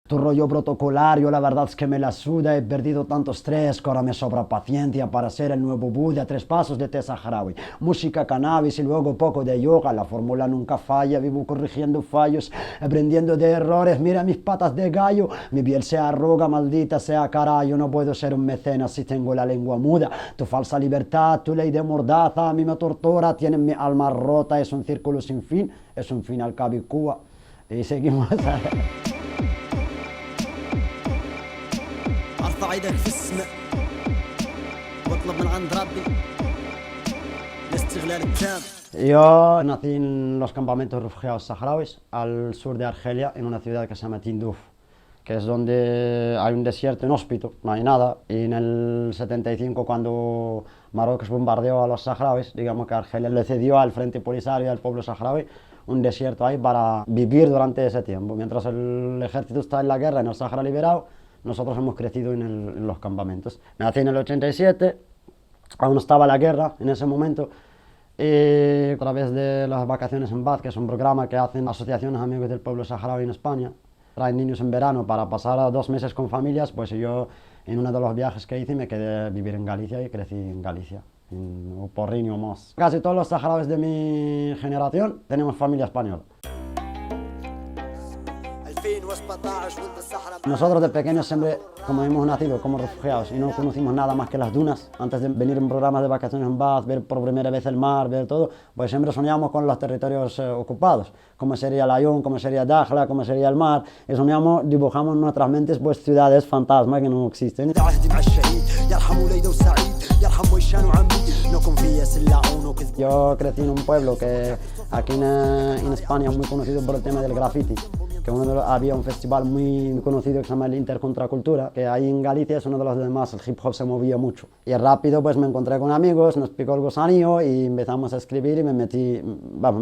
Tu rollo protocolario, la verdad es que me la suda, he perdido tanto estrés que ahora me sobra paciencia para ser el nuevo Buda, 3 pasos de té saharaui, música, cannabis y luego poco de yoga, la fórmula nunca falla, vivo corrigiendo fallos, aprendiendo de errores, mira mis patas de gallo, mi piel se arruga, maldita sea carajo, no puedo ser un mecenas si tengo la lengua muda, tu falsa libertad, tu ley de mordaza, a mí me tortura, tienen mi alma rota, es un círculo sin fin, es un final Capicúa, y seguimos. ارفع ايدك في السماء واطلب من عند ربي الاستغلال التام. Yo nací en los campamentos refugiados saharauis al sur de Argelia, en una ciudad que se llama Tindouf, que es donde hay un desierto inhóspito, no hay nada, y en el 75 cuando Marruecos bombardeó a los saharauis, digamos que Argelia le cedió al Frente Polisario y al pueblo saharaui un desierto ahí para vivir durante ese tiempo. Mientras el ejército está en la guerra en el Sahara liberado, nosotros hemos crecido en los campamentos. Nací en el 87, aún estaba la guerra en ese momento, y a través de las vacaciones en Baz, que es un programa que hacen asociaciones amigos del pueblo saharaui en España, traen niños en verano para pasar 2 meses con familias, pues yo en uno de los viajes que hice me quedé a vivir en Galicia y crecí en Galicia, en Porriño o Mos. Casi todos los saharauis de mi generación tenemos familia española. Nosotros de pequeños siempre, como hemos nacido como refugiados y no conocimos nada más que las dunas, antes de venir en programas de vacaciones en Baz, ver por primera vez el mar, ver todo, pues siempre soñamos con los territorios ocupados, cómo sería Laión, cómo sería Dakhla, cómo sería el mar, y soñamos, dibujamos en nuestras mentes pues ciudades fantasmas que no existen. Yo crecí en un pueblo que aquí en España es muy conocido por el tema del graffiti, que había un festival muy conocido que se llama el Intercontracultura, que ahí en Galicia es uno de los demás, el hip hop se movía mucho. Y rápido pues me encontré con amigos, nos picó el gusanillo y empezamos a escribir y me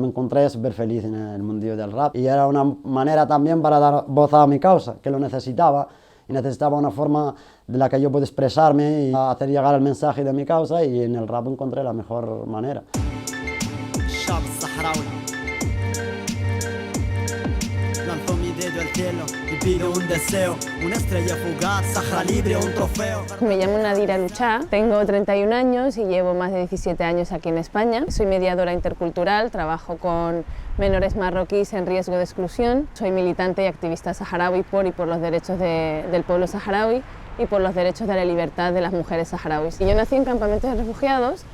encontré súper feliz en el mundillo del rap. Y era una manera también para dar voz a mi causa, que lo necesitaba. Y necesitaba una forma de la que yo pueda expresarme y hacer llegar el mensaje de mi causa, y en el rap encontré la mejor manera. Lanzo mi dedo al cielo y pido un deseo, una estrella fugaz, Sahara libre, un trofeo. Me llamo Nadira Luchá, tengo 31 años y llevo más de 17 años aquí en España. Soy mediadora intercultural, trabajo con menores marroquíes en riesgo de exclusión. Soy militante y activista saharaui por y por los derechos del pueblo saharaui y por los derechos de la libertad de las mujeres saharauis. Y yo nací en campamentos de refugiados.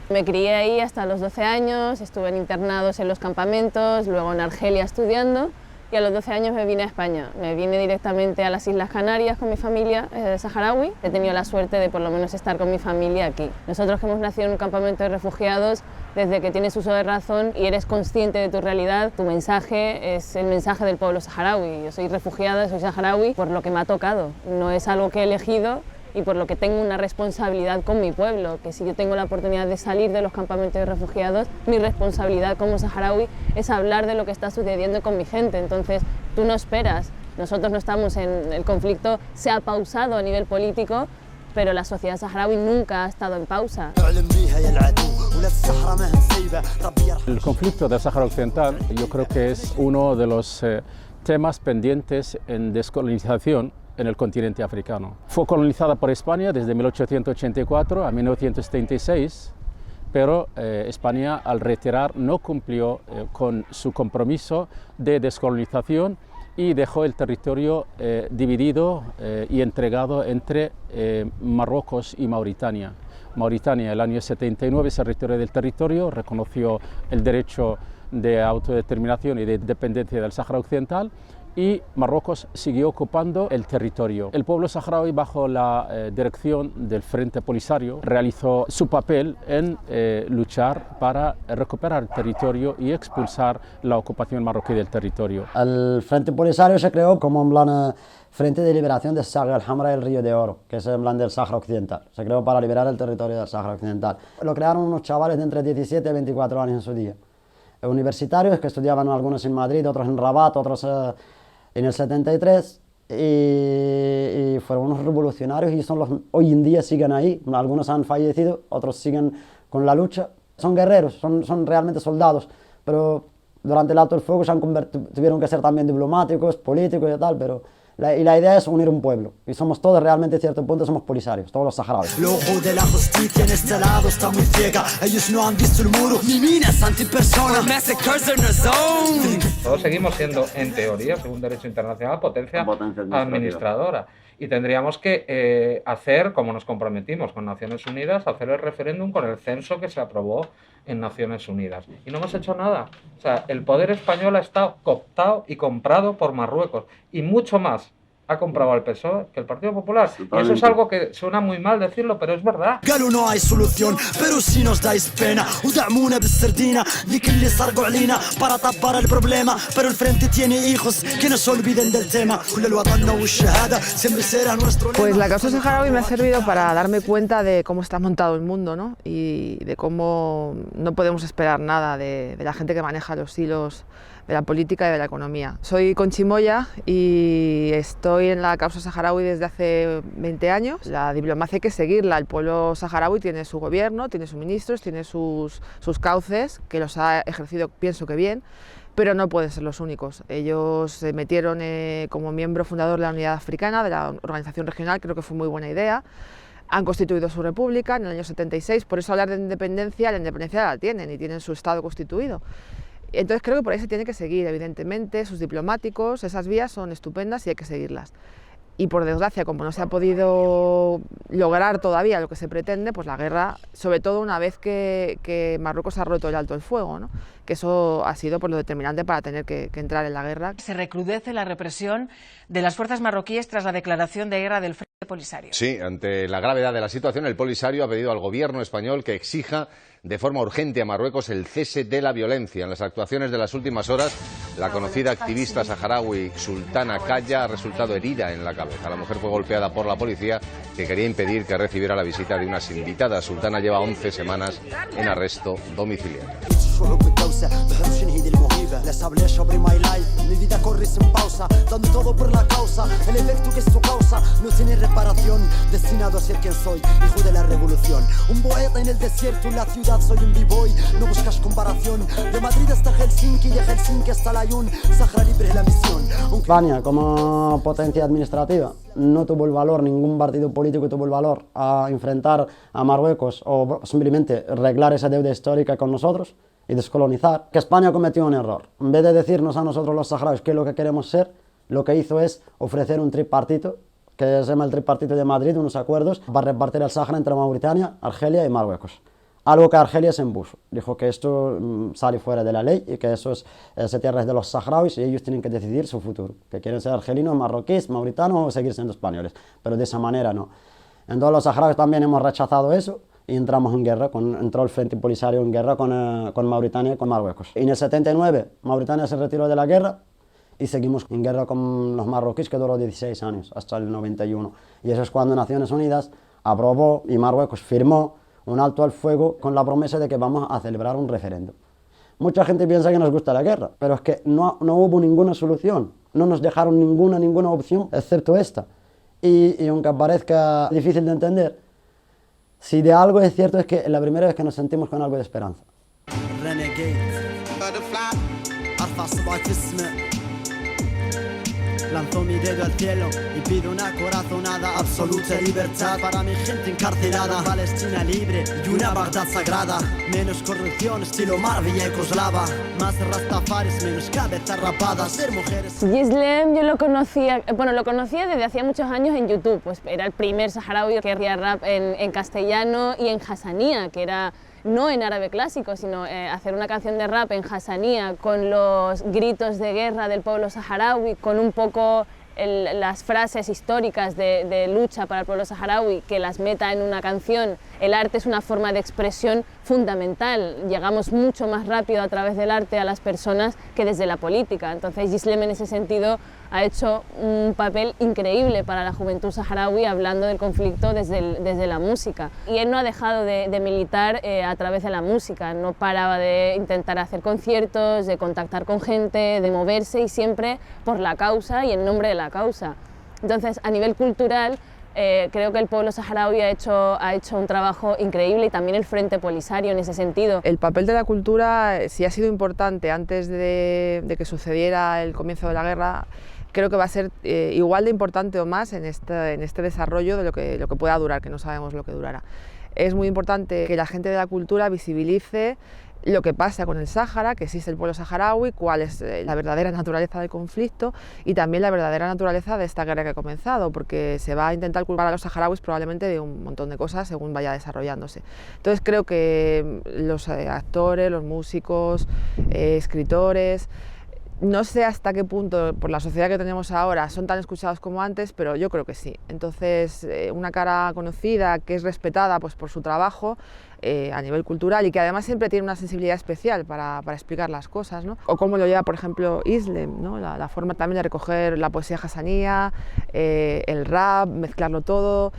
Me crié ahí hasta los 12 años, estuve en internados en los campamentos, luego en Argelia estudiando, y a los 12 años me vine a España. Me vine directamente a las Islas Canarias con mi familia saharaui. He tenido la suerte de por lo menos estar con mi familia aquí. Nosotros que hemos nacido en un campamento de refugiados, desde que tienes uso de razón y eres consciente de tu realidad, tu mensaje es el mensaje del pueblo saharaui. Yo soy refugiada, soy saharaui por lo que me ha tocado. No es algo que he elegido, y por lo que tengo una responsabilidad con mi pueblo, que si yo tengo la oportunidad de salir de los campamentos de refugiados, mi responsabilidad como saharaui es hablar de lo que está sucediendo con mi gente. Entonces, tú no esperas, nosotros no estamos en el conflicto, se ha pausado a nivel político, pero la sociedad saharaui nunca ha estado en pausa. El conflicto del Sáhara Occidental yo creo que es uno de los temas pendientes en descolonización en el continente africano. Fue colonizada por España desde 1884 a 1976, pero España al retirar no cumplió con su compromiso de descolonización y dejó el territorio dividido y entregado entre Marruecos y Mauritania. Mauritania el año 79 se retiró del territorio, reconoció el derecho de autodeterminación y de independencia del Sáhara Occidental, y Marruecos siguió ocupando el territorio. El pueblo saharaui, bajo la dirección del Frente Polisario, realizó su papel en luchar para recuperar el territorio y expulsar la ocupación marroquí del territorio. El Frente Polisario se creó como en plan Frente de Liberación de Saga al-Hamra y el Río de Oro, que es en plan del Sáhara Occidental. Se creó para liberar el territorio del Sáhara Occidental. Lo crearon unos chavales de entre 17 y 24 años en su día. Universitarios que estudiaban algunos en Madrid, otros en Rabat, otros en el 73, y fueron unos revolucionarios y hoy en día siguen ahí. Algunos han fallecido, otros siguen con la lucha. Son guerreros, son realmente soldados, pero durante el alto el fuego tuvieron que ser también diplomáticos, políticos y tal, pero y la idea es unir un pueblo. Y somos todos realmente, a cierto punto, somos polisarios, todos los saharauis. El ojo de la justicia en este lado está muy ciega. Ellos no han visto el muro, ni minas antipersona. Massacres in the zone. Todos seguimos siendo, en teoría, según derecho internacional, potencia administradora. Y tendríamos que hacer, como nos comprometimos con Naciones Unidas, hacer el referéndum con el censo que se aprobó en Naciones Unidas. Y no hemos hecho nada. O sea, el poder español ha estado cooptado y comprado por Marruecos. Y mucho más ha comprado al PSOE que el Partido Popular. Y eso es algo que suena muy mal decirlo, pero es verdad. قالوا no hay solución, pero si nos dais pena ودعمونا بالسردينة ذيك اللي صرقوا علينا para tapar el problema, pero el frente tiene hijos que no se olviden del tema. كل الوطن والشهادة siempre será nuestro lema. Pues la causa saharaui me ha servido para darme cuenta de cómo está montado el mundo, ¿no? Y de cómo no podemos esperar nada de la gente que maneja los hilos de la política y de la economía. Soy conchimoya y estoy en la causa saharaui desde hace 20 años. La diplomacia hay que seguirla. El pueblo saharaui tiene su gobierno, tiene sus ministros, tiene sus cauces, que los ha ejercido, pienso que bien, pero no pueden ser los únicos. Ellos se metieron como miembro fundador de la Unidad Africana, de la organización regional, creo que fue muy buena idea. Han constituido su república en el año 76, por eso hablar de independencia, la independencia la tienen y tienen su Estado constituido. Entonces creo que por ahí se tiene que seguir, evidentemente, sus diplomáticos, esas vías son estupendas y hay que seguirlas. Y por desgracia, como no se ha podido lograr todavía lo que se pretende, pues la guerra, sobre todo una vez que Marruecos ha roto el alto el fuego, ¿no? Que eso ha sido pues, lo determinante para tener que entrar en la guerra. Se recrudece la represión de las fuerzas marroquíes tras la declaración de guerra del Frente Polisario. Sí, ante la gravedad de la situación, el Polisario ha pedido al gobierno español que exija de forma urgente a Marruecos el cese de la violencia. En las actuaciones de las últimas horas, la conocida activista saharaui Sultana Kaya ha resultado herida en la cabeza. La mujer fue golpeada por la policía, que quería impedir que recibiera la visita de unas invitadas. Sultana lleva 11 semanas en arresto domiciliario. Les hablé sobre my life, mi vida corre sin pausa, dando todo por la causa, el efecto que esto causa no tiene reparación, destinado a ser quien soy, hijo de la revolución, un poeta en el desierto, en la ciudad soy un b-boy, no buscas comparación, de Madrid hasta Helsinki, de Helsinki hasta Layún, Sahara libre es la misión. España, como potencia administrativa, no tuvo el valor, ningún partido político tuvo el valor a enfrentar a Marruecos o simplemente arreglar esa deuda histórica con nosotros y descolonizar, que España cometió un error. En vez de decirnos a nosotros los saharauis qué es lo que queremos ser, lo que hizo es ofrecer un tripartito, que se llama el Tripartito de Madrid, unos acuerdos para repartir el Sáhara entre Mauritania, Argelia y Marruecos. Algo que Argelia se impuso. Dijo que esto sale fuera de la ley y que eso es tierra de los saharauis y ellos tienen que decidir su futuro, que quieren ser argelinos, marroquíes, mauritanos o seguir siendo españoles, pero de esa manera no. Entonces los saharauis también hemos rechazado eso y entramos en guerra, entró el Frente Polisario en guerra con Mauritania y con Marruecos. Y en el 79 Mauritania se retiró de la guerra y seguimos en guerra con los marroquíes, que duró 16 años, hasta el 91. Y eso es cuando Naciones Unidas aprobó y Marruecos firmó un alto al fuego con la promesa de que vamos a celebrar un referéndum. Mucha gente piensa que nos gusta la guerra, pero es que no hubo ninguna solución, no nos dejaron ninguna opción excepto esta. Y aunque parezca difícil de entender, si de algo es cierto es que es la primera vez que nos sentimos con algo de esperanza. Lanzo mi dedo al cielo y pido una corazonada, absoluta libertad para mi gente encarcelada, Palestina libre y una Bagdad sagrada, menos corrupción estilo Marvilla y Koslava, más rastafaris, menos cabezas rapadas, ser mujeres. Yislem yo lo conocía desde hacía muchos años en YouTube, pues era el primer saharaui que hacía rap en castellano y en hasanía, que era no en árabe clásico, sino hacer una canción de rap en hasanía con los gritos de guerra del pueblo saharaui, con un poco las frases históricas de lucha para el pueblo saharaui, que las meta en una canción. El arte es una forma de expresión fundamental, llegamos mucho más rápido a través del arte a las personas que desde la política, entonces Yislem en ese sentido ha hecho un papel increíble para la juventud saharaui hablando del conflicto desde la música. Y él no ha dejado de militar a través de la música, no paraba de intentar hacer conciertos, de contactar con gente, de moverse y siempre por la causa y en nombre de la causa. Entonces, a nivel cultural, creo que el pueblo saharaui ha hecho un trabajo increíble y también el Frente Polisario en ese sentido. El papel de la cultura sí ha sido importante antes de que sucediera el comienzo de la guerra. creo que va a ser igual de importante o más en este desarrollo de lo que pueda durar, que no sabemos lo que durará. Es muy importante que la gente de la cultura visibilice lo que pasa con el Sáhara, que existe el pueblo saharaui, cuál es la verdadera naturaleza del conflicto y también la verdadera naturaleza de esta guerra que ha comenzado, porque se va a intentar culpar a los saharauis probablemente de un montón de cosas según vaya desarrollándose. Entonces creo que los actores, los músicos, escritores, no sé hasta qué punto, por la sociedad que tenemos ahora, son tan escuchados como antes, pero yo creo que sí. Entonces, una cara conocida, que es respetada pues, por su trabajo a nivel cultural y que además siempre tiene una sensibilidad especial para explicar las cosas, ¿no? O cómo lo lleva, por ejemplo, Islem, ¿no? La forma también de recoger la poesía hasanía, el rap, mezclarlo todo,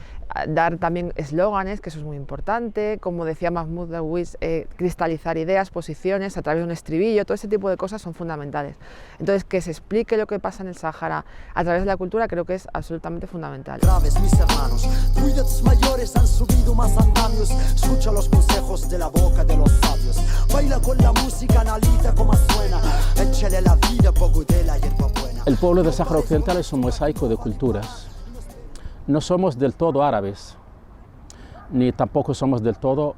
dar también eslóganes, que eso es muy importante, como decía Mahmoud Darwish, cristalizar ideas, posiciones a través de un estribillo, todo ese tipo de cosas son fundamentales. Entonces, que se explique lo que pasa en el Sáhara a través de la cultura creo que es absolutamente fundamental. Graves, mis hermanos, cuida tus mayores, han subido más andamios, escucha los consejos de la boca de los sabios, baila con la música, analiza cómo suena, échale la vida, poco de la hierba buena. El pueblo del Sáhara Occidental es un mosaico de culturas. No somos del todo árabes, ni tampoco somos del todo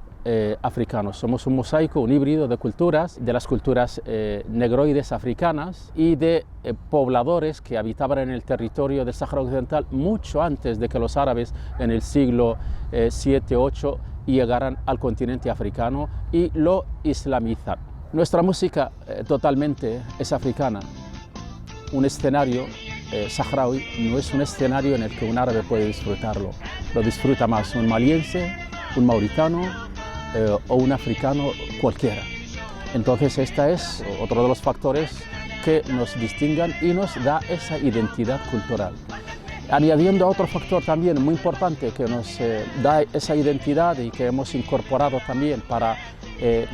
africanos. Somos un mosaico, un híbrido de culturas, de las culturas negroides africanas y de pobladores que habitaban en el territorio del Sáhara Occidental mucho antes de que los árabes en el siglo VII-VIII llegaran al continente africano y lo islamizan. Nuestra música totalmente es africana. Un escenario saharaui no es un escenario en el que un árabe puede disfrutarlo. Lo disfruta más un maliense, un mauritano o un africano cualquiera. Entonces este es otro de los factores que nos distinguen y nos da esa identidad cultural. Añadiendo a otro factor también muy importante que nos da esa identidad y que hemos incorporado también para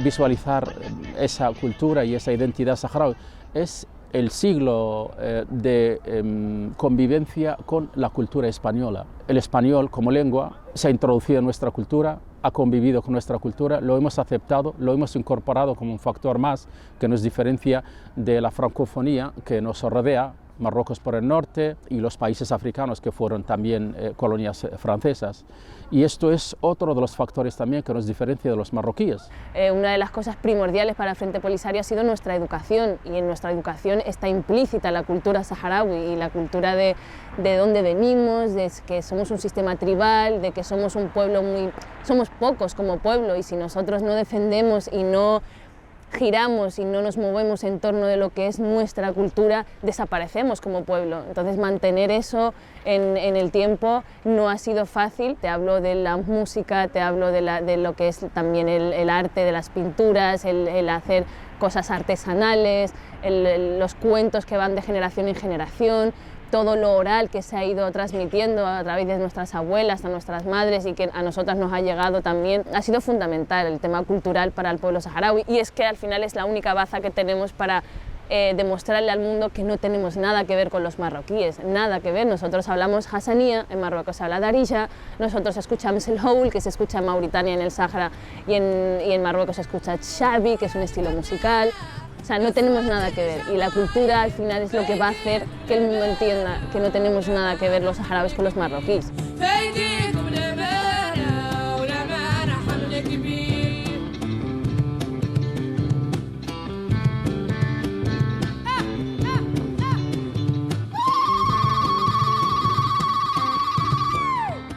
visualizar esa cultura y esa identidad saharaui es el siglo de convivencia con la cultura española. El español como lengua se ha introducido en nuestra cultura, ha convivido con nuestra cultura, lo hemos aceptado, lo hemos incorporado como un factor más que nos diferencia de la francofonía que nos rodea, Marruecos por el norte y los países africanos que fueron también colonias francesas. Y esto es otro de los factores también que nos diferencia de los marroquíes. Una de las cosas primordiales para el Frente Polisario ha sido nuestra educación, y en nuestra educación está implícita la cultura saharaui y la cultura de dónde venimos, de que somos un sistema tribal, de que somos un pueblo somos pocos como pueblo, y si nosotros no defendemos y no giramos y no nos movemos en torno de lo que es nuestra cultura, desaparecemos como pueblo. Entonces mantener eso en el tiempo no ha sido fácil. Te hablo de la música, te hablo de lo que es también el arte de las pinturas, el hacer cosas artesanales, los cuentos que van de generación en generación, todo lo oral que se ha ido transmitiendo a través de nuestras abuelas, a nuestras madres y que a nosotras nos ha llegado también, ha sido fundamental el tema cultural para el pueblo saharaui, y es que al final es la única baza que tenemos para demostrarle al mundo que no tenemos nada que ver con los marroquíes, nada que ver. Nosotros hablamos hasanía, en Marruecos se habla darija, nosotros escuchamos el houl, que se escucha en Mauritania, en el Sáhara, y en Marruecos se escucha shabi, que es un estilo musical. O sea, no tenemos nada que ver, y la cultura al final es lo que va a hacer que el mundo entienda que no tenemos nada que ver los saharauis con los marroquíes.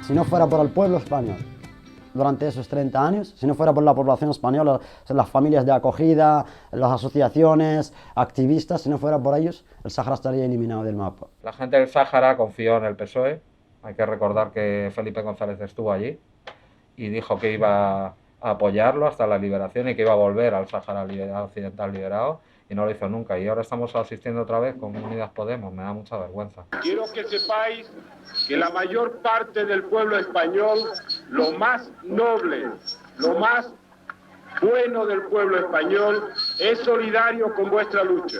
Si no fuera por el pueblo español, durante esos 30 años, si no fuera por la población española, las familias de acogida, las asociaciones, activistas, si no fuera por ellos, el Sáhara estaría eliminado del mapa. La gente del Sáhara confió en el PSOE, hay que recordar que Felipe González estuvo allí y dijo que iba a apoyarlo hasta la liberación y que iba a volver al Sáhara Occidental liberado, y no lo hizo nunca, y ahora estamos asistiendo otra vez con Unidas Podemos, me da mucha vergüenza. Quiero que sepáis que la mayor parte del pueblo español, lo más noble, lo más bueno del pueblo español, es solidario con vuestra lucha.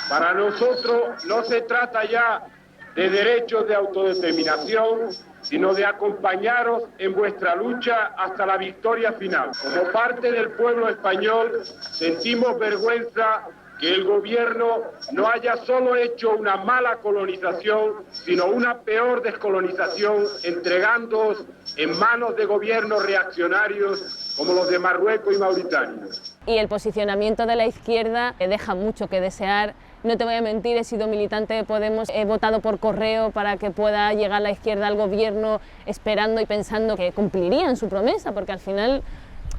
Para nosotros no se trata ya de derechos de autodeterminación, sino de acompañaros en vuestra lucha hasta la victoria final. Como parte del pueblo español, sentimos vergüenza que el gobierno no haya solo hecho una mala colonización, sino una peor descolonización, entregándoos en manos de gobiernos reaccionarios como los de Marruecos y Mauritania. Y el posicionamiento de la izquierda deja mucho que desear. No te voy a mentir, he sido militante de Podemos, he votado por correo para que pueda llegar la izquierda al gobierno, esperando y pensando que cumplirían su promesa, porque al final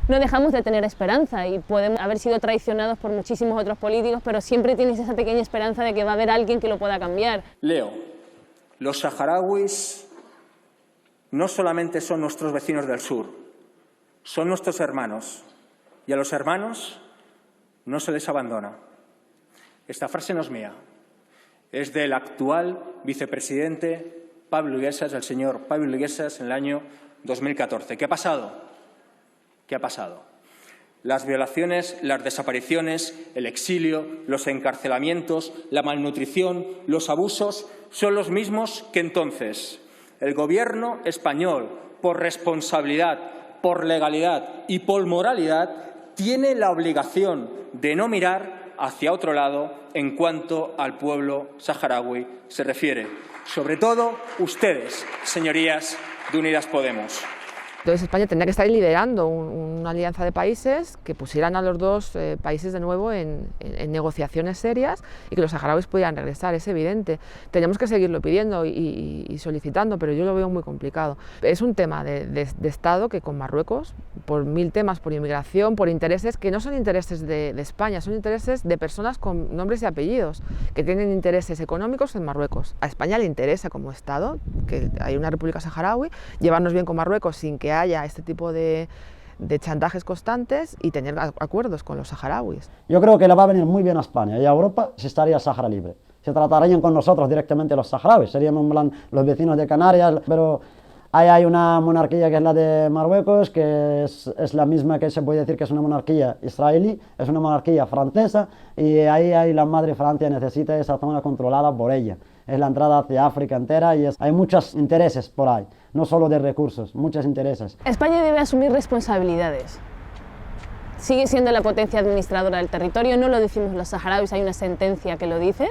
no dejamos de tener esperanza y podemos haber sido traicionados por muchísimos otros políticos, pero siempre tienes esa pequeña esperanza de que va a haber alguien que lo pueda cambiar. Leo, los saharauis no solamente son nuestros vecinos del sur, son nuestros hermanos, y a los hermanos no se les abandona. Esta frase no es mía, es del actual vicepresidente Pablo Iglesias, del señor Pablo Iglesias, en el año 2014. ¿Qué ha pasado? ¿Qué ha pasado? Las violaciones, las desapariciones, el exilio, los encarcelamientos, la malnutrición, los abusos son los mismos que entonces. El Gobierno español, por responsabilidad, por legalidad y por moralidad, tiene la obligación de no mirar hacia otro lado en cuanto al pueblo saharaui se refiere. Sobre todo ustedes, señorías de Unidas Podemos. Entonces España tendría que estar liderando una alianza de países que pusieran a los dos países de nuevo en negociaciones serias y que los saharauis pudieran regresar, es evidente. Tenemos que seguirlo pidiendo y solicitando, pero yo lo veo muy complicado. Es un tema de Estado que con Marruecos, por mil temas, por inmigración, por intereses que no son intereses de España, son intereses de personas con nombres y apellidos, que tienen intereses económicos en Marruecos. A España le interesa como Estado que hay una república saharaui, llevarnos bien con Marruecos sin que haya este tipo de chantajes constantes y tener acuerdos con los saharauis. Yo creo que le va a venir muy bien a España y a Europa si estaría el Sáhara libre. Se tratarían con nosotros directamente los saharauis, seríamos los vecinos de Canarias, pero ahí hay una monarquía que es la de Marruecos, que es la misma que se puede decir que es una monarquía israelí, es una monarquía francesa, y ahí la madre Francia necesita esa zona controlada por ella. Es la entrada hacia África entera y hay muchos intereses por ahí, no solo de recursos, muchos intereses. España debe asumir responsabilidades. Sigue siendo la potencia administradora del territorio, no lo decimos los saharauis, hay una sentencia que lo dice,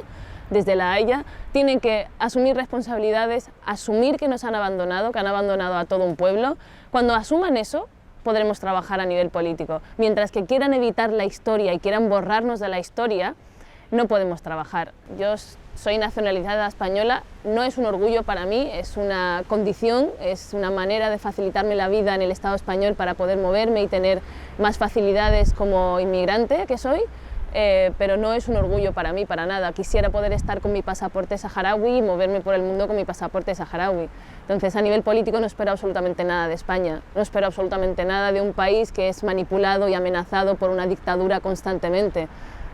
desde La Haya. Tienen que asumir responsabilidades, asumir que nos han abandonado, que han abandonado a todo un pueblo. Cuando asuman eso, podremos trabajar a nivel político. Mientras que quieran evitar la historia y quieran borrarnos de la historia, no podemos trabajar. Yo soy nacionalizada española, no es un orgullo para mí, es una condición, es una manera de facilitarme la vida en el Estado español para poder moverme y tener más facilidades como inmigrante que soy, pero no es un orgullo para mí, para nada. Quisiera poder estar con mi pasaporte saharaui y moverme por el mundo con mi pasaporte saharaui. Entonces, a nivel político no espero absolutamente nada de España, no espero absolutamente nada de un país que es manipulado y amenazado por una dictadura constantemente.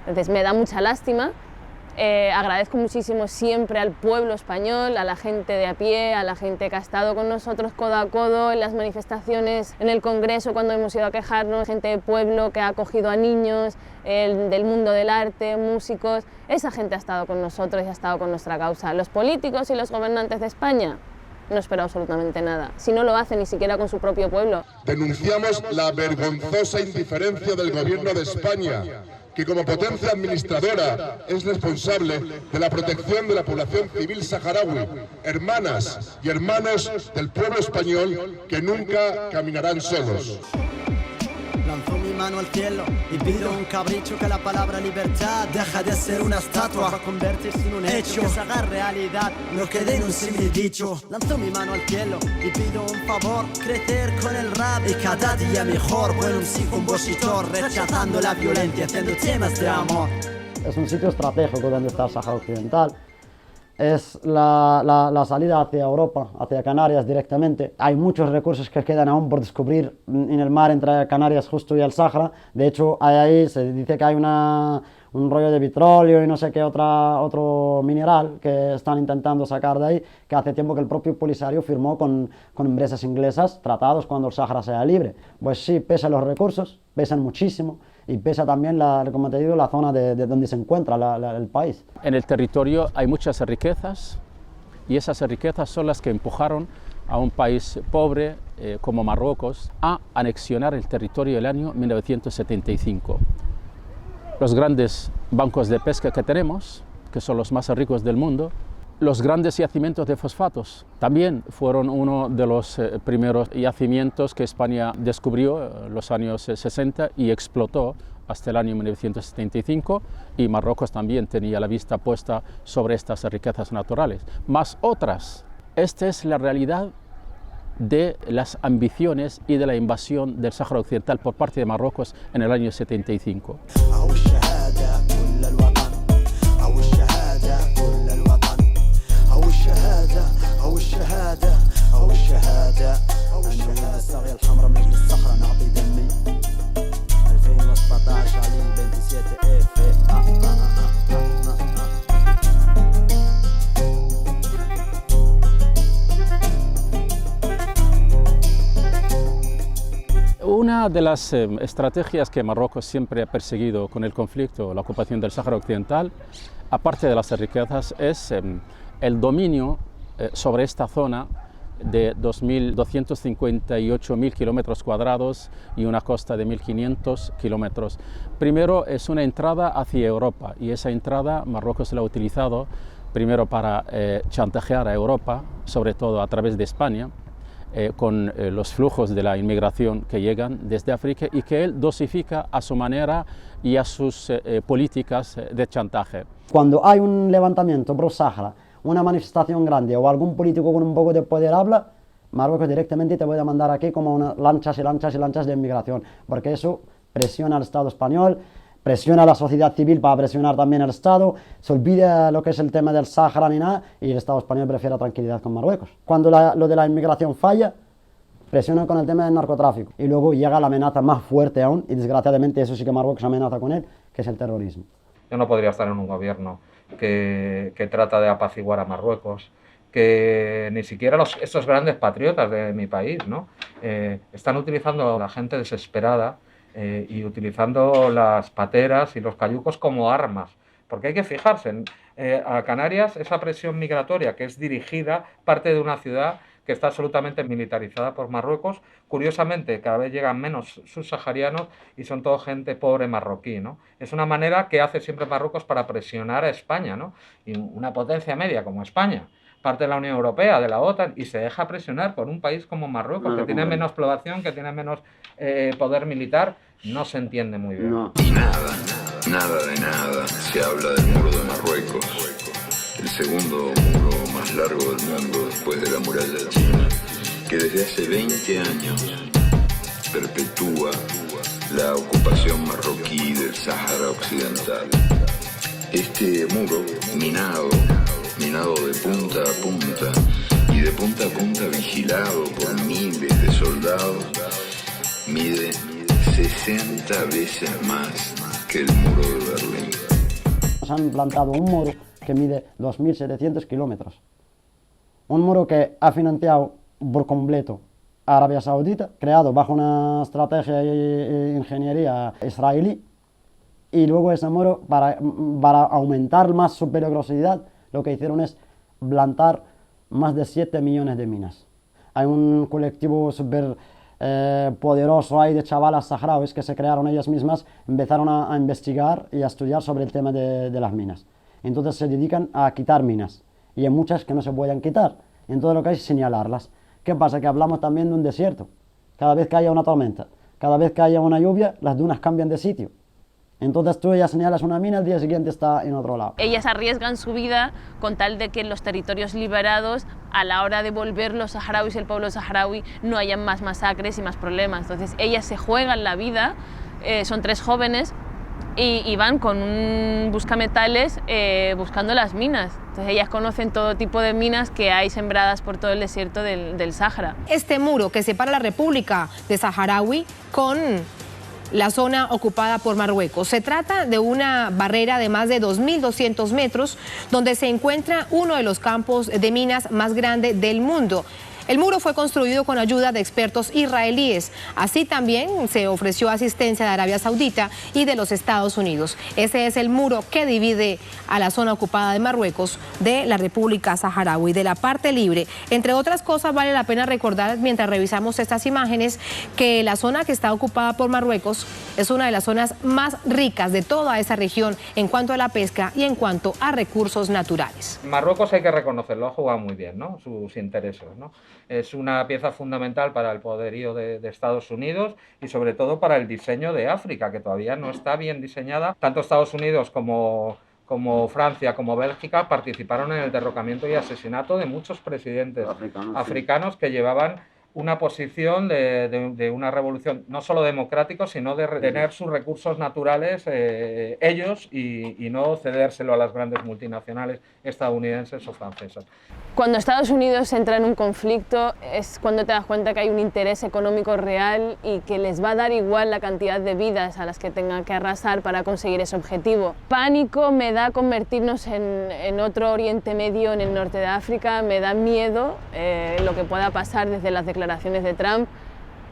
Entonces me da mucha lástima, agradezco muchísimo siempre al pueblo español, a la gente de a pie, a la gente que ha estado con nosotros codo a codo en las manifestaciones, en el Congreso cuando hemos ido a quejarnos, gente de pueblo que ha acogido a niños, del mundo del arte, músicos, esa gente ha estado con nosotros y ha estado con nuestra causa. Los políticos y los gobernantes de España no espero absolutamente nada, si no lo hacen ni siquiera con su propio pueblo. Denunciamos la vergonzosa indiferencia del Gobierno de España, que como potencia administradora es responsable de la protección de la población civil saharaui, hermanas y hermanos del pueblo español que nunca caminarán solos. Lanzo mi mano al cielo y pido un capricho, que la palabra libertad deja de ser una estatua para convertirse en un hecho, que se haga realidad, no quede en un simple dicho. Lanzo mi mano al cielo y pido un favor, crecer con el rap y cada día mejor. Bueno, un compositor rechazando la violencia, haciendo temas de amor. Es un sitio estratégico donde está el Sáhara Occidental. Es la salida hacia Europa, hacia Canarias directamente. Hay muchos recursos que quedan aún por descubrir en el mar entre Canarias justo y el Sáhara. De hecho, ahí se dice que hay un rollo de petróleo y no sé qué otro mineral que están intentando sacar de ahí, que hace tiempo que el propio Polisario firmó con empresas inglesas tratados cuando el Sáhara sea libre. Pues sí, pesan los recursos, pesan muchísimo, y pesa también, como te digo, la zona de donde se encuentra el país. En el territorio hay muchas riquezas y esas riquezas son las que empujaron a un país pobre como Marruecos a anexionar el territorio el año 1975. Los grandes bancos de pesca que tenemos, que son los más ricos del mundo. Los grandes yacimientos de fosfatos también fueron uno de los primeros yacimientos que España descubrió en los años 60 y explotó hasta el año 1975, y Marruecos también tenía la vista puesta sobre estas riquezas naturales, más otras. Esta es la realidad de las ambiciones y de la invasión del Sáhara Occidental por parte de Marruecos en el año 75. Una de las estrategias que Marruecos siempre ha perseguido con el conflicto, la ocupación del Sáhara Occidental, aparte de las riquezas, es el dominio sobre esta zona de 258.000 kilómetros cuadrados y una costa de 1.500 kilómetros. Primero es una entrada hacia Europa, y esa entrada Marruecos la ha utilizado primero para chantajear a Europa, sobre todo a través de España, con los flujos de la inmigración que llegan desde África, y que él dosifica a su manera y a sus políticas de chantaje. Cuando hay un levantamiento pro Sáhara, una manifestación grande o algún político con un poco de poder habla, Marruecos directamente te voy a mandar aquí como unas lanchas y lanchas y lanchas de inmigración, porque eso presiona al Estado español, presiona a la sociedad civil para presionar también al Estado, se olvida lo que es el tema del Sáhara ni nada, y el Estado español prefiere tranquilidad con Marruecos. Cuando lo de la inmigración falla, presionan con el tema del narcotráfico, y luego llega la amenaza más fuerte aún, y desgraciadamente eso sí que Marruecos amenaza con él, que es el terrorismo. Yo no podría estar en un gobierno que trata de apaciguar a Marruecos, que ni siquiera estos grandes patriotas de mi país, ¿no? Están utilizando a la gente desesperada y utilizando las pateras y los cayucos como armas, porque hay que fijarse, a Canarias esa presión migratoria que es dirigida parte de una ciudad que está absolutamente militarizada por Marruecos. Curiosamente, cada vez llegan menos subsaharianos y son todo gente pobre marroquí, ¿no? Es una manera que hace siempre Marruecos para presionar a España, ¿no? Y una potencia media como España, parte de la Unión Europea, de la OTAN, y se deja presionar por un país como Marruecos, que tiene menos población, que tiene menos poder militar, no se entiende muy bien. No. Y nada de nada se habla del muro de Marruecos, el segundo muro más largo del mundo después de la muralla china, que desde hace 20 años perpetúa la ocupación marroquí del Sáhara Occidental. Este muro minado de punta a punta y de punta a punta vigilado por miles de soldados, mide 60 veces más que el muro de Berlín. Nos han plantado un muro que mide 2.700 kilómetros. Un muro que ha financiado por completo Arabia Saudita, creado bajo una estrategia e ingeniería israelí, y luego ese muro, para aumentar más su peligrosidad, lo que hicieron es plantar más de 7 millones de minas. Hay un colectivo súper poderoso ahí de chavalas saharauis que se crearon ellas mismas, empezaron a investigar y a estudiar sobre el tema de las minas. Entonces se dedican a quitar minas, y hay muchas que no se pueden quitar, entonces lo que hay es señalarlas. ¿Qué pasa? Que hablamos también de un desierto. Cada vez que haya una tormenta, cada vez que haya una lluvia, las dunas cambian de sitio. Entonces tú ya señalas una mina, el día siguiente está en otro lado. Ellas arriesgan su vida con tal de que en los territorios liberados, a la hora de volver los saharauis, el pueblo saharaui, no hayan más masacres y más problemas. Entonces ellas se juegan la vida, son 3 jóvenes, y van con un buscametales buscando las minas. Entonces ellas conocen todo tipo de minas que hay sembradas por todo el desierto del Sáhara. Este muro que separa la República de Saharaui con la zona ocupada por Marruecos. Se trata de una barrera de más de 2.200 metros donde se encuentra uno de los campos de minas más grandes del mundo. El muro fue construido con ayuda de expertos israelíes. Así también se ofreció asistencia de Arabia Saudita y de los Estados Unidos. Ese es el muro que divide a la zona ocupada de Marruecos de la República Saharaui, de la parte libre. Entre otras cosas, vale la pena recordar, mientras revisamos estas imágenes, que la zona que está ocupada por Marruecos es una de las zonas más ricas de toda esa región en cuanto a la pesca y en cuanto a recursos naturales. Marruecos, hay que reconocerlo, ha jugado muy bien, ¿no?, sus intereses, ¿no? Es una pieza fundamental para el poderío de Estados Unidos y sobre todo para el diseño de África, que todavía no está bien diseñada. Tanto Estados Unidos como Francia, como Bélgica, participaron en el derrocamiento y asesinato de muchos presidentes africanos que llevaban una posición de una revolución no solo democrática, sino de tener sus recursos naturales ellos y no cedérselo a las grandes multinacionales estadounidenses o francesas. Cuando Estados Unidos entra en un conflicto es cuando te das cuenta que hay un interés económico real y que les va a dar igual la cantidad de vidas a las que tengan que arrasar para conseguir ese objetivo. Pánico me da convertirnos en otro Oriente Medio en el norte de África, me da miedo lo que pueda pasar desde las declaraciones de Trump,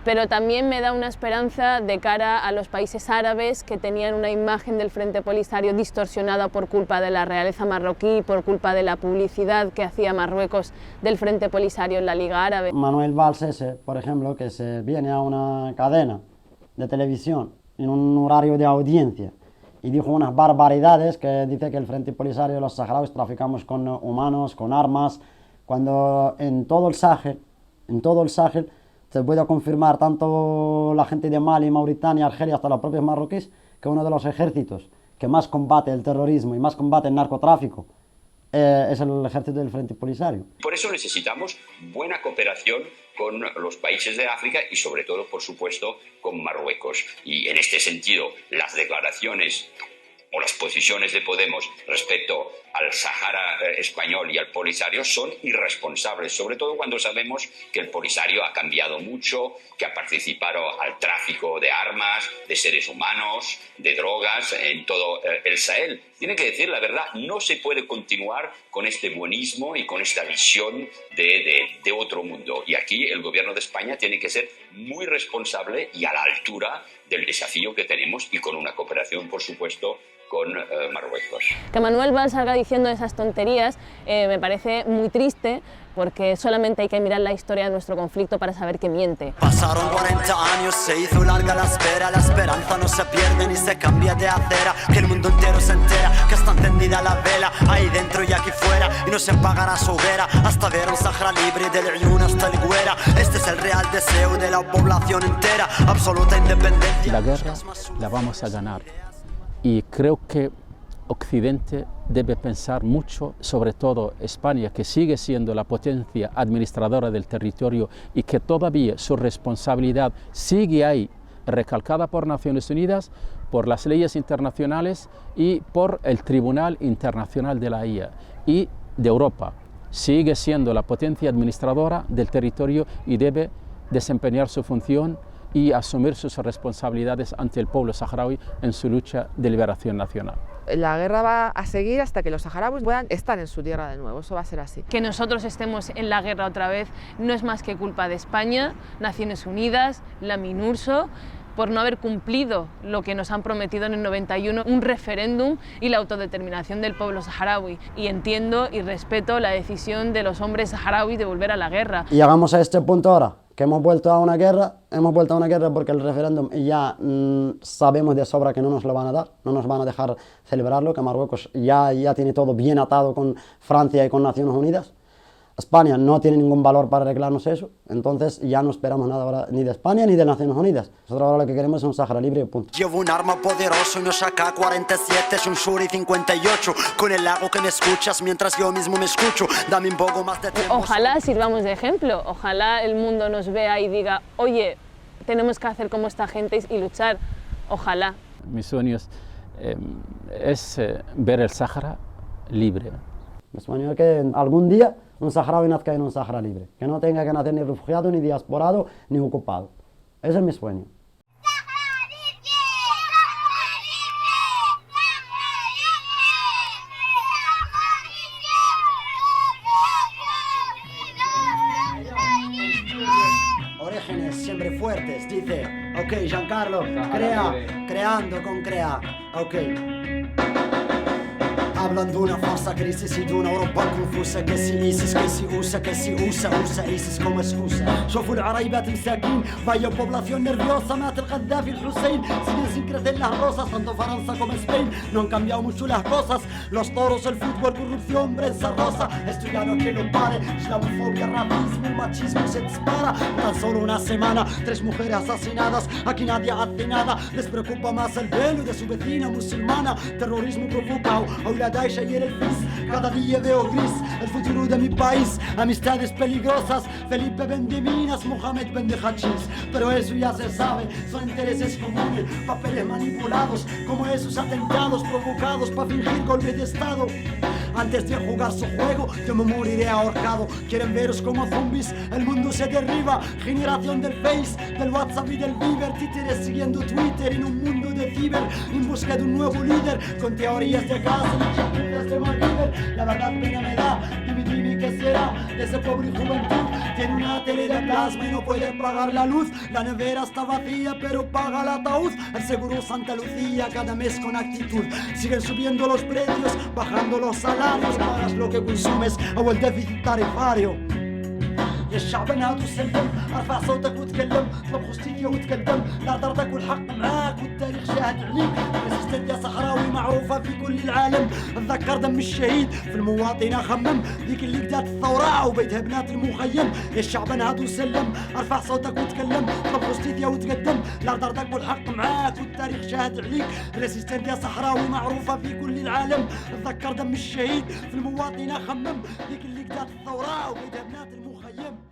pero también me da una esperanza de cara a los países árabes que tenían una imagen del Frente Polisario distorsionada por culpa de la realeza marroquí, por culpa de la publicidad que hacía Marruecos del Frente Polisario en la Liga Árabe. Manuel Valls ese, por ejemplo, que se viene a una cadena de televisión en un horario de audiencia y dijo unas barbaridades, que dice que el Frente Polisario y los saharauis traficamos con humanos, con armas, cuando en todo el Sahel se puede confirmar, tanto la gente de Mali, Mauritania, Argelia, hasta los propios marroquíes, que uno de los ejércitos que más combate el terrorismo y más combate el narcotráfico es el ejército del Frente Polisario. Por eso necesitamos buena cooperación con los países de África y sobre todo, por supuesto, con Marruecos. Y en este sentido, las declaraciones o las posiciones de Podemos respecto al Sahara español y al Polisario son irresponsables, sobre todo cuando sabemos que el Polisario ha cambiado mucho, que ha participado al tráfico de armas, de seres humanos, de drogas en todo el Sahel. Tienen que decir la verdad, no se puede continuar con este buenismo y con esta visión de otro mundo. Y aquí el gobierno de España tiene que ser muy responsable y a la altura del desafío que tenemos y con una cooperación, por supuesto, con Marruecos. Que Manuel Valls salga diciendo esas tonterías me parece muy triste, porque solamente hay que mirar la historia de nuestro conflicto para saber que miente. Pasaron 40 años, se hizo larga la esperanza no se pierde ni se cambia de acera, que el mundo entero se entera, que está encendida la vela, ahí dentro y aquí fuera, y no se apagará su hoguera, hasta ver un Sahara libre del Ayun hasta el Güera. Este es el real deseo de la población entera, absoluta independencia. La guerra la vamos a ganar. Y creo que Occidente debe pensar mucho, sobre todo España, que sigue siendo la potencia administradora del territorio y que todavía su responsabilidad sigue ahí, recalcada por Naciones Unidas, por las leyes internacionales y por el Tribunal Internacional de la Haya y de Europa. Sigue siendo la potencia administradora del territorio y debe desempeñar su función y asumir sus responsabilidades ante el pueblo saharaui en su lucha de liberación nacional. La guerra va a seguir hasta que los saharauis puedan estar en su tierra de nuevo, eso va a ser así. Que nosotros estemos en la guerra otra vez no es más que culpa de España, Naciones Unidas, la MINURSO, por no haber cumplido lo que nos han prometido en el 91, un referéndum y la autodeterminación del pueblo saharaui. Y entiendo y respeto la decisión de los hombres saharauis de volver a la guerra. Y llegamos a este punto ahora, que hemos vuelto a una guerra porque el referéndum ya sabemos de sobra que no nos lo van a dar, no nos van a dejar celebrarlo, que Marruecos ya tiene todo bien atado con Francia y con Naciones Unidas. España no tiene ningún valor para arreglarnos eso, entonces ya no esperamos nada ahora ni de España ni de Naciones Unidas. Nosotros ahora lo que queremos es un Sahara libre y punto. Llevo un arma poderosa, unos AK-47, es un Shuri 58, con el lago que me escuchas mientras yo mismo me escucho, dame un poco más de tiempo. Ojalá sirvamos de ejemplo, ojalá el mundo nos vea y diga, oye, tenemos que hacer como esta gente y luchar, ojalá. Mi sueño es ver el Sahara libre. Mi sueño es que algún día un saharaui nazca en un Sahara libre, que no tenga que nacer ni refugiado, ni diasporado, ni ocupado. Ese es mi sueño. siempre fuertes. Dice, ok, Giancarlo, crea, creando con crea, ok. Hablan de una falsa crisis y de una Europa confusa. Que si ISIS, que si usa ISIS como excusa. شوفوا العرايبات مساكين, vaya población nerviosa. Mata el Gaddafi, el Hussein, siguen sin crecer las rosas. Tanto Francia como Spain no han cambiado mucho las cosas. Los toros, el fútbol, corrupción, prensa rosa. Esto ya no que lo pare, islamofobia, racismo, machismo se dispara. Tan solo una semana, 3 mujeres asesinadas. Aquí nadie hace nada, les preocupa más el velo de su vecina musulmana. Terrorismo provocado, Daesh ayer el FIS, cada día veo gris el futuro de mi país, amistades peligrosas, Felipe vende minas, Mohamed vende hachís, pero eso ya se sabe, son intereses comunes, papeles manipulados, como esos atentados provocados para fingir golpe de estado. Antes de jugar su juego, yo me moriré ahorcado. Quieren veros como zombies, el mundo se derriba. Generación del Face, del WhatsApp y del Viber. Títeres siguiendo Twitter en un mundo de ciber, en busca de un nuevo líder, con teorías de gas y chaputas de MacGyver. La verdad pena me da, dime qué será de ese pobre juventud. Tiene una tele de plasma y no puede pagar la luz. La nevera está vacía pero paga el ataúd. El seguro Santa Lucía cada mes con actitud. Siguen subiendo los precios, bajando los salarios. Pagas lo que consumes o el déficit tarifario. يا الشعب نهض وسلم ارفع صوتك وتكلم طلب جوستيتيا وتقدم لا طردك والحق معاك والتاريخ شاهد عليك ريزيستنت يا صحراوي معروفة في كل العالم اتذكر دم الشهيد في المواطنة خمم ذيك اللي قدات الثورة وبيتها بنات المخيم يا الشعب نهض وسلم ارفع صوتك وتكلم طلب جوستيتيا وتقدم لا طردك والحق معاك والتاريخ شاهد عليك ريزيستنت يا صحراوي معروفة في كل العالم اتذكر دم الشهيد في المواطنة خمم ذيك اللي قدات الثورة وبيتها بنات المخيم